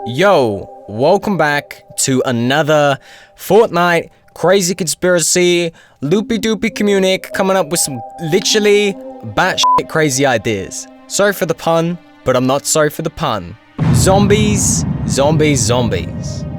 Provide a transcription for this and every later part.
Yo, welcome back to another Fortnite crazy conspiracy loopy doopy communic coming up with some literally batshit crazy ideas. Sorry for the pun, but I'm not sorry for the pun. Zombies.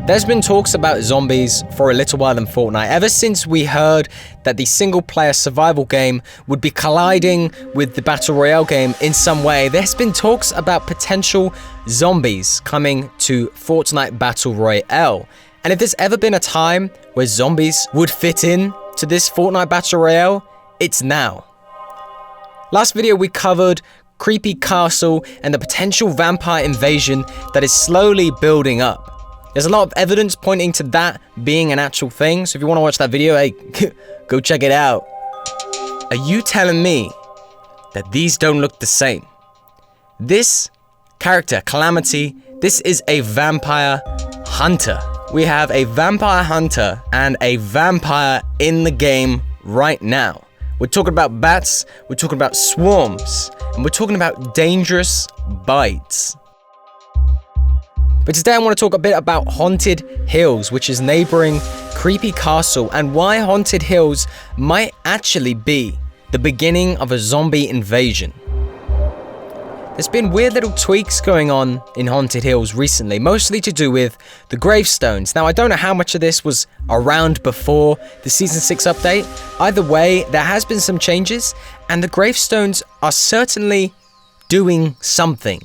There's been talks about zombies for a little while in Fortnite, ever since we heard that the single-player survival game would be colliding with the Battle Royale game in some way. There's been talks about potential zombies coming to Fortnite Battle Royale. And if there's ever been a time where zombies would fit in to this Fortnite Battle Royale, it's now. Last video we covered creepy castle and the potential vampire invasion that is slowly building up. There's a lot of evidence pointing to that being an actual thing, so if you want to watch that video, hey, go check it out. Are you telling me that these don't look the same? This character, Calamity, this is a vampire hunter. We have a vampire hunter and a vampire in the game right now. We're talking about bats, we're talking about swarms, and we're talking about dangerous bites. But today I want to talk a bit about Haunted Hills, which is neighboring Creepy Castle, and why Haunted Hills might actually be the beginning of a zombie invasion. There's been weird little tweaks going on in Haunted Hills recently, mostly to do with the gravestones. Now, I don't know how much of this was around before the Season 6 update. Either way, there has been some changes, and the gravestones are certainly doing something.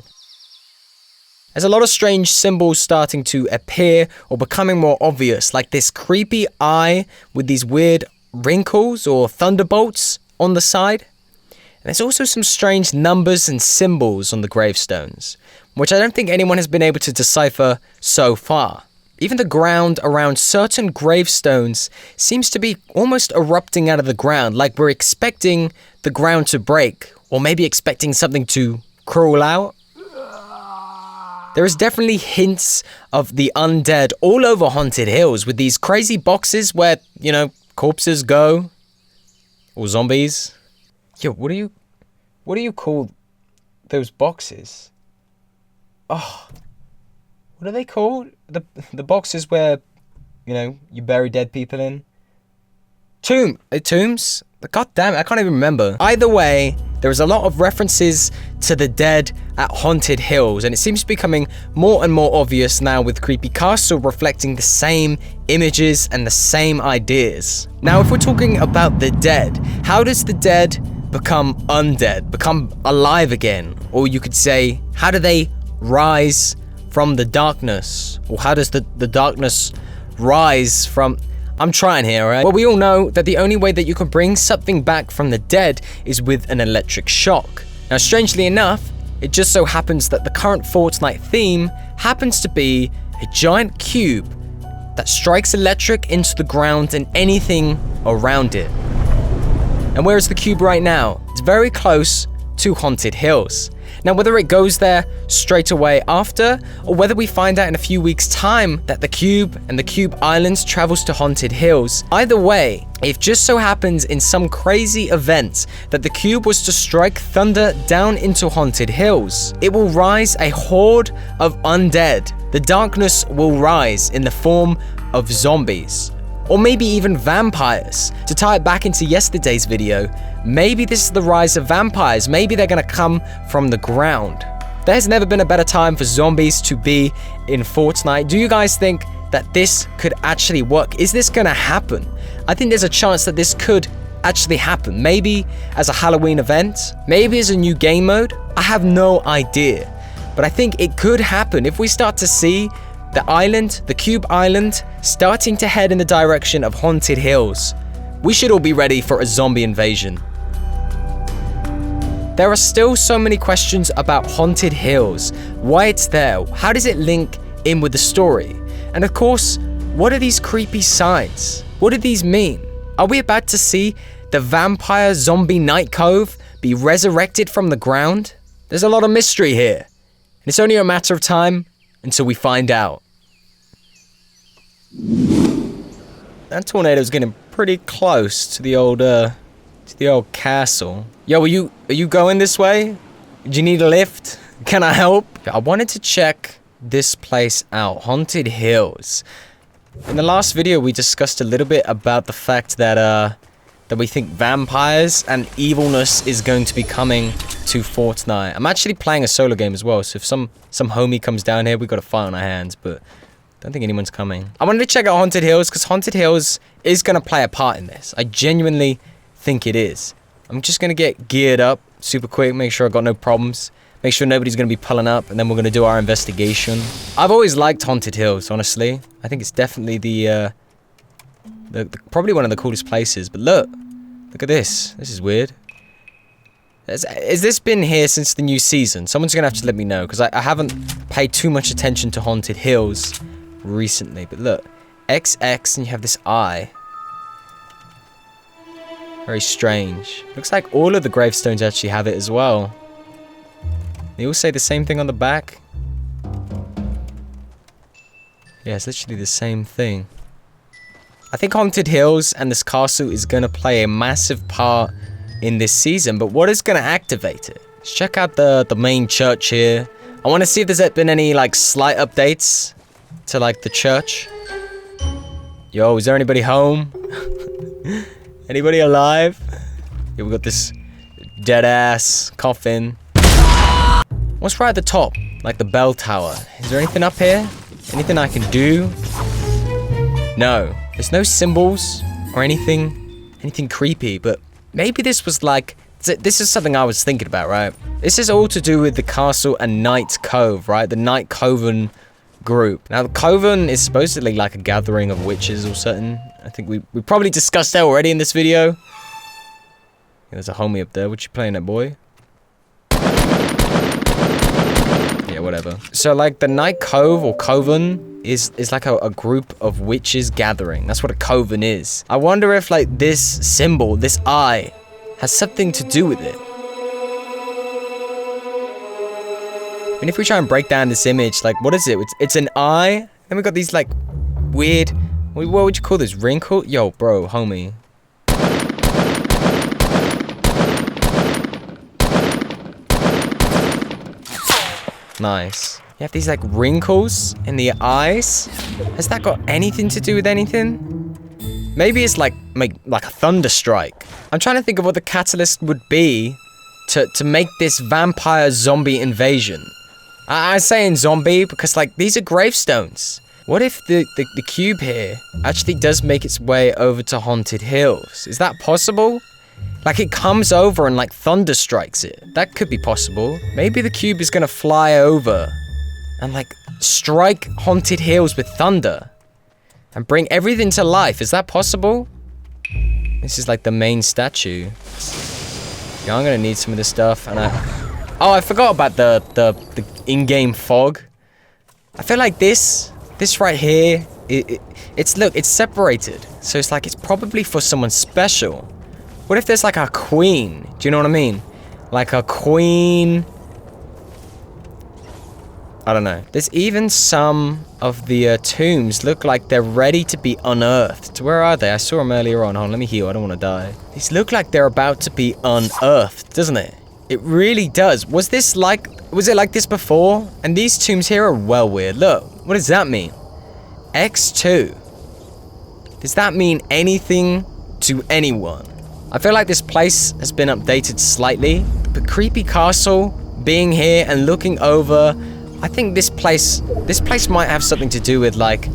There's a lot of strange symbols starting to appear or becoming more obvious, like this creepy eye with these weird wrinkles or thunderbolts on the side. And there's also some strange numbers and symbols on the gravestones, which I don't think anyone has been able to decipher so far. Even the ground around certain gravestones seems to be almost erupting out of the ground, like we're expecting the ground to break, or maybe expecting something to crawl out. There is definitely hints of the undead all over Haunted Hills with these crazy boxes where, corpses go. Or zombies. Yo, what do you call those boxes? Oh, what are they called? The boxes where, you bury dead people in? Tombs? God damn it, I can't even remember. Either way, there's a lot of references to the dead at Haunted Hills, and it seems to be becoming more and more obvious now with Creepy Castle reflecting the same images and the same ideas. Now, if we're talking about the dead, how does the dead become undead, become alive again? Or you could say, how do they rise from the darkness? Or how does the darkness rise from... I'm trying here, right? Well, we all know that the only way that you can bring something back from the dead is with an electric shock. Now, strangely enough, it just so happens that the current Fortnite theme happens to be a giant cube that strikes electric into the ground and anything around it. And where is the cube right now? It's very close to Haunted Hills. Now, whether it goes there straight away after, or whether we find out in a few weeks' time that the cube and the cube islands travels to Haunted Hills, either way, if just so happens in some crazy event that the cube was to strike thunder down into Haunted Hills, it will rise a horde of undead. The darkness will rise in the form of zombies. Or maybe even vampires. To tie it back into yesterday's video, maybe this is the rise of vampires. Maybe they're gonna come from the ground. There has never been a better time for zombies to be in Fortnite. Do you guys think that this could actually work? Is this gonna happen? I think there's a chance that this could actually happen. Maybe as a Halloween event, maybe as a new game mode. I have no idea. But I think it could happen if we start to see the island, the cube island, starting to head in the direction of Haunted Hills. We should all be ready for a zombie invasion. There are still so many questions about Haunted Hills, why it's there, how does it link in with the story? And of course, what are these creepy signs? What do these mean? Are we about to see the vampire zombie Night Cove be resurrected from the ground? There's a lot of mystery here, and it's only a matter of time until we find out. That tornado's getting pretty close to the old castle. Yo, are you going this way? Do you need a lift? Can I help? I wanted to check this place out. Haunted Hills. In the last video, we discussed a little bit about the fact that we think vampires and evilness is going to be coming to Fortnite. I'm actually playing a solo game as well, so if some homie comes down here, we got a fight on our hands, but don't think anyone's coming. I wanted to check out Haunted Hills, because Haunted Hills is going to play a part in this. I genuinely think it is. I'm just going to get geared up super quick, make sure I've got no problems, make sure nobody's going to be pulling up, and then we're going to do our investigation. I've always liked Haunted Hills, honestly. I think it's definitely the probably one of the coolest places, but look at this. This is weird. Has this been here since the new season? Someone's gonna have to let me know, because I haven't paid too much attention to Haunted Hills recently. But look, XX, and you have this eye. Very strange. Looks like all of the gravestones actually have it as well. They all say the same thing on the back. Yeah, it's literally the same thing. I think Haunted Hills and this castle is going to play a massive part in this season, but what is going to activate it? Let's check out the main church here. I want to see if there's been any, like, slight updates to, like, the church. Yo, is there anybody home? Anybody alive? Yeah, we got this dead-ass coffin. What's right at the top? Like the bell tower. Is there anything up here? Anything I can do? No. There's no symbols or anything creepy, but maybe this was like, this is something I was thinking about, right? This is all to do with the castle and Night Cove, right? The Night Coven group. Now, the Coven is supposedly like a gathering of witches or something. I think we probably discussed that already in this video. There's a homie up there. What you playing at, boy? Yeah, whatever. So, like, the Night Cove or Coven is like a group of witches gathering. That's what a coven is. I wonder if, like, this symbol, this eye, has something to do with it. And if we try and break down this image, like, what is it? It's an eye, and we got these, like, weird, what would you call this, wrinkle? Yo, bro, homie. Nice. You have these, like, wrinkles in the eyes. Has that got anything to do with anything? Maybe it's like a thunder strike. I'm trying to think of what the catalyst would be to make this vampire zombie invasion. I'm saying zombie because, like, these are gravestones. What if the cube here actually does make its way over to Haunted Hills? Is that possible? Like, it comes over and, like, thunder strikes it. That could be possible. Maybe the cube is gonna fly over and, like, strike Haunted Hills with thunder and bring everything to life. Is that possible? This is, like, the main statue. Yeah, I'm gonna need some of this stuff. And I forgot about the in-game fog. I feel like this right here, it's separated. So it's like, it's probably for someone special. What if there's like a queen? Do you know what I mean? Like a queen. I don't know. There's even some of the tombs look like they're ready to be unearthed. Where are they? I saw them earlier on. Hold on, let me heal. I don't want to die. These look like they're about to be unearthed, doesn't it? It really does. Was it like this before? And these tombs here are well weird. Look, what does that mean? X2. Does that mean anything to anyone? I feel like this place has been updated slightly, but creepy castle being here and looking over, I think this place might have something to do with, like,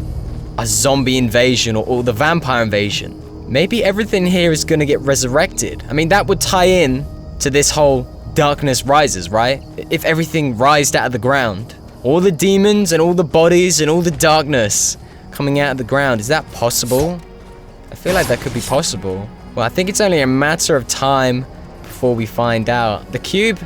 a zombie invasion or the vampire invasion. Maybe everything here is gonna get resurrected. I mean, that would tie in to this whole darkness rises, right? If everything rised out of the ground. All the demons and all the bodies and all the darkness coming out of the ground. Is that possible? I feel like that could be possible. Well, I think it's only a matter of time before we find out. The cube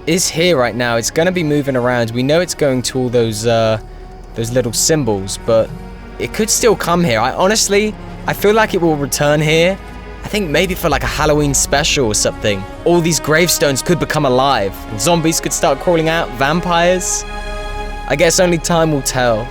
is here right now. It's going to be moving around. We know it's going to all those little symbols, but it could still come here. I feel like it will return here. I think maybe for like a Halloween special or something. All these gravestones could become alive. Zombies could start crawling out. Vampires. I guess only time will tell.